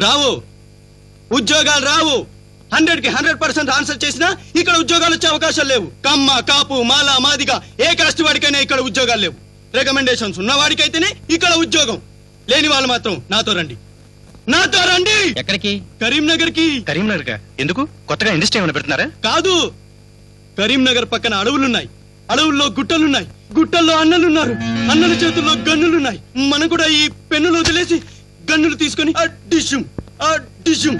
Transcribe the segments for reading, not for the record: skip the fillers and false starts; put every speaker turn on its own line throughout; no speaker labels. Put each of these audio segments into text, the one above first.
రావు, ఉద్యోగాలు రావు. 100కి 100% ఆన్సర్ చేసినా ఇక్కడ ఉద్యోగాలు వచ్చే అవకాశాలు లేవు. కమ్మ, కాపు, మాల, మాదిగ ఏ కాస్ట్ వాడికైనా ఇక్కడ ఉద్యోగాలు లేవు. రికమెండేషన్స్ ఉన్న వాడికైతేనే ఇక్కడ ఉద్యోగం. లేని వాళ్ళు మాత్రం నాతో రండి. నాతో రండి.
ఎక్కడికి?
కరీంనగర్ కి.
కరీంనగర్ కా? ఎందుకు? కొత్తగా ఇండస్ట్రీ ఏమైనా పెడుతున్నారా?
కాదు, కరీంనగర్ పక్కన అడవులున్నాయి, అడవుల్లో గుట్టలున్నాయి, గుట్టల్లో అన్నలున్నారు, అన్నల చేతుల్లో గన్నులున్నాయి. మనం కూడా ఈ పెన్నులు వదిలేసి గన్నులు తీసుకొని అడ్డిషం అడ్డిషం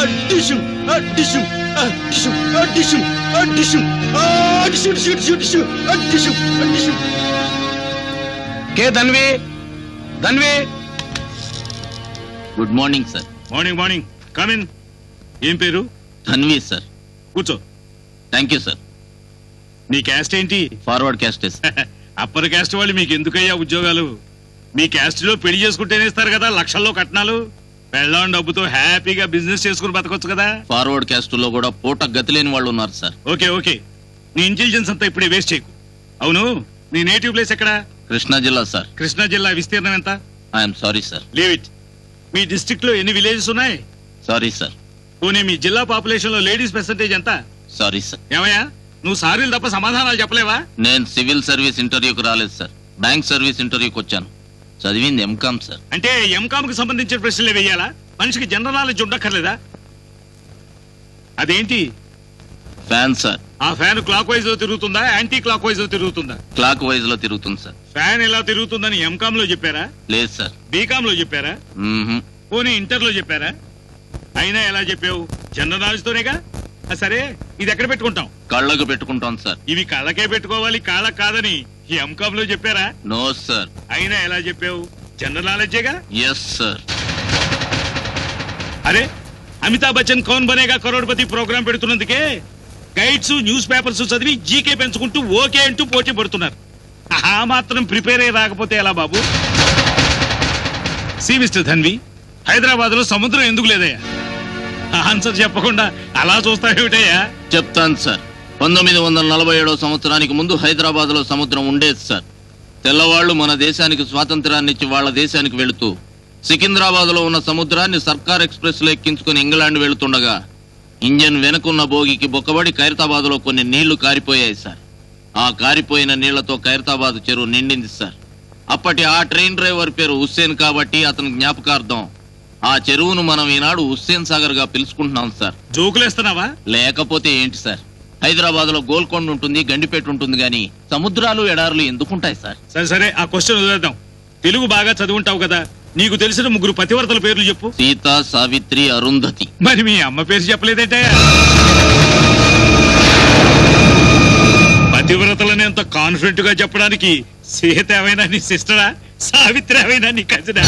అడ్డిషం అడ్డిషం అడ్డిషం అడ్డిషం అడ్డిషం అడ్డిషం అడ్డిషం అడ్డిషం.
కే Dhanvi? Dhanvi,
good morning sir.
Morning morning. Come in. ఏం పేరు?
ధన్వి సార్.
కూర్చో.
Thank you sir.
నీ క్యాస్ట్ ఏంటి?
Forward caste.
అప్పర్ క్యాస్ట్ వాళ్ళు మీకు ఎందుకయ్యా ఉద్యోగాలు? మీ క్యాస్ట్ లో పెళ్లి చేసుకుంటేనే ఇస్తారు కదా లక్షల్లో కట్నాలు. పెళ్ళాం డబ్బుతో హ్యాపీగా బిజినెస్ చేసుకుని బతకొచ్చు కదా.
ఫార్వర్డ్ క్యాస్ట్ లో కూడా పూట గతి లేని వాళ్ళు ఉన్నారు సార్.
ఓకే ఓకే, నీ ఇంటెలిజెన్స్ అంతా ఇప్పుడే వేస్ట్ చేయకు. అవును, నీ నేటివ్ ప్లేస్ ఎక్కడ?
కృష్ణా జిల్లా సార్.
కృష్ణా జిల్లా విస్తీర్ణం ఎంత?
I'm sorry sir.
Leave it. Me district లో ఎన్ని విలేజెస్ ఉన్నాయి?
Sorry sir.
పోనీ మీ జిల్లా పాపులేషన్ లో లేడీస్ పర్సెంటేజ్ ఎంత?
Sorry sir.
ఏమయ్యా, నువ్వు సారీలు తప్ప సమాధానాలు చెప్పలేవా?
నేను సివిల్ సర్వీస్ ఇంటర్వ్యూకి రాలేదు సార్. బ్యాంక్ సర్వీస్ ఇంటర్వ్యూకి వచ్చాను. చదివింది ఎంకామ్ సార్.
అంటే ఎంకామ్ కి సంబంధించిన ప్రశ్నలే వెయ్యాలా? మనిషికి జనరల్ నాలెడ్జ్ ఉండక్కర్లేదా? అదేంటి?
Fan sir.
ఆ ఫ్యాన్ క్లాక్ వైజ్ లో తిరుగుతుందా, యాంటీ క్లాక్ వైజ్ లో తిరుగుతుందా?
క్లాక్ వైజ్ లో తిరుగుతుంది సార్.
ఫ్యాన్ ఎలా తిరుగుతుందని ఎంకామ్ లో చెప్పారా?
లేదు సార్.
బీకామ్ లో చెప్పారా? పోనీ ఇంటర్ లో చెప్పారా? అయినా ఎలా చెప్పావు? జనరల్ నాలెడ్జ్ తోనేగా. సరే, ఇది ఎక్కడ పెట్టుకుంటాం?
కళ్ళకు పెట్టుకుంటాం సార్.
ఇవి కళ్ళకే పెట్టుకోవాలి, కాళ్ళకు కాదని ఎంకామ్ లో చెప్పారా?
No sir.
అయినా ఎలా చెప్పావు? జనరల్ నాలెడ్జేగా.
Yes sir.
అరే, అమితాబ్ బచ్చన్ కౌన్ బనేగా కరోడ్పతి ప్రోగ్రాం పెడుతున్నందుకే గైడ్స్, న్యూస్ పేపర్స్ చదివి జీకే పెంచుకుంటూ ఓకే అంటూ పోటీ పడుతున్నారు. ఆ మాత్రం ప్రిపేర్ అయ్యి రాకపోతే ఎలా బాబు? సి మిస్టర్ ధన్వి, హైదరాబాద్ లో సముద్రం ఎందుకు లేదయ్యా? ఆన్సర్ చెప్పకుండా అలా చూస్తావేమిటయ్యా?
చెప్తాను సార్. 1947 సంవత్సరానికి ముందు హైదరాబాద్ లో సముద్రం ఉండేది సార్. తెల్లవాళ్లు మన దేశానికి స్వాతంత్రాన్ని ఇచ్చి వాళ్ళ దేశానికి వెళుతూ సికింద్రాబాద్ లో ఉన్న సముద్రాన్ని సర్కార్ ఎక్స్ప్రెస్ లో ఎక్కించుకుని ఇంగ్లాండ్ వెళుతుండగా ఇంజన్ వెనుకున్న బోగికి బొక్కబడి ఖైరతాబాద్ లో కొన్ని నీళ్లు కారిపోయాయి సార్. ఆ కారిపోయిన నీళ్లతో ఖైరతాబాద్ చెరువు నిండింది సార్. అప్పటి ఆ ట్రైన్ డ్రైవర్ పేరు హుస్సేన్ కాబట్టి అతని జ్ఞాపకార్థం ఆ చెరువును మనం ఈనాడు హుస్సేన్ సాగర్ గా పిలుచుకుంటున్నాం సార్.
జోకులేస్తున్నావా?
లేకపోతే ఏంటి సార్? హైదరాబాద్ లో గోల్కొండ ఉంటుంది, గండిపేట ఉంటుంది, గాని సముద్రాలు ఎడారులు ఎందుకుంటాయి సార్?
సరే సరే, ఆ క్వశ్చన్ వదిలేద్దాం. తెలుగు బాగా చదువుంటావు కదా, నీకు తెలిసిన 3 పతివ్రతల పేర్లు చెప్పు.
సీత, సావిత్రి, అరుంధతి.
మరి మీ అమ్మ పేరు చెప్పలేదంటే? పతివ్రతలని అంత కాన్ఫిడెంట్ గా చెప్పడానికి సీత ఏమైనా నీ సిస్టరా, సావిత్రి ఏమైనా నీ కజినా?